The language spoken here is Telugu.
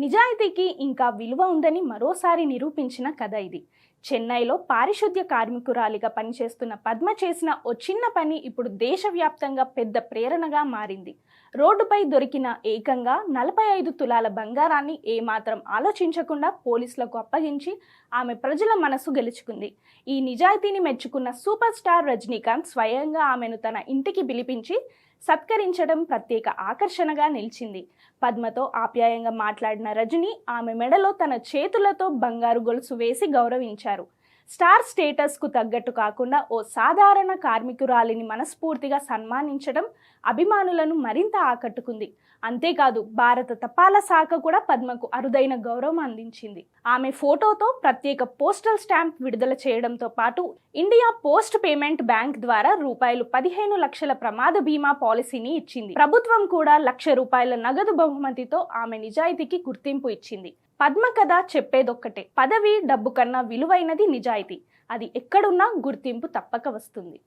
నిజాయితీకి ఇంకా విలువ ఉందని మరోసారి నిరూపించిన కథ ఇది. చెన్నైలో పారిశుద్ధ్య కార్మికురాలిగా పనిచేస్తున్న పద్మ చేసిన ఓ చిన్న పని ఇప్పుడు దేశవ్యాప్తంగా పెద్ద ప్రేరణగా మారింది. రోడ్డుపై దొరికిన ఏకంగా 45 తులాల బంగారాన్ని ఏమాత్రం ఆలోచించకుండా పోలీసులకు అప్పగించి ఆమె ప్రజల మనసు గెలుచుకుంది. ఈ నిజాయితీని మెచ్చుకున్న సూపర్ స్టార్ రజనీకాంత్ స్వయంగా ఆమెను తన ఇంటికి పిలిపించి సత్కరించడం ప్రత్యేక ఆకర్షణగా నిలిచింది. పద్మతో ఆప్యాయంగా మాట్లాడిన రజనీ ఆమె మెడలో తన చేతులతో బంగారు గొలుసు వేసి గౌరవించారు. స్టార్ స్టేటస్కు తగ్గట్టు కాకుండా ఓ సాధారణ కార్మికురాలిని మనస్ఫూర్తిగా సన్మానించడం అభిమానులను మరింత ఆకట్టుకుంది. అంతేకాదు, భారత తపాలా శాఖ కూడా పద్మకు అరుదైన గౌరవం అందించింది. ఆమె ఫోటోతో ప్రత్యేక పోస్టల్ స్టాంప్ విడుదల చేయడంతో పాటు ఇండియా పోస్ట్ పేమెంట్ బ్యాంక్ ద్వారా ₹15 లక్షల ప్రమాద బీమా పాలసీని ఇచ్చింది. ప్రభుత్వం కూడా ₹1,00,000 నగదు బహుమతితో ఆమె నిజాయితీకి గుర్తింపు ఇచ్చింది. పద్మ కథ చెప్పేదొక్కటే, పదవి డబ్బు కన్నా విలువైనది నిజాయితీ. అది ఎక్కడున్నా గుర్తింపు తప్పక వస్తుంది.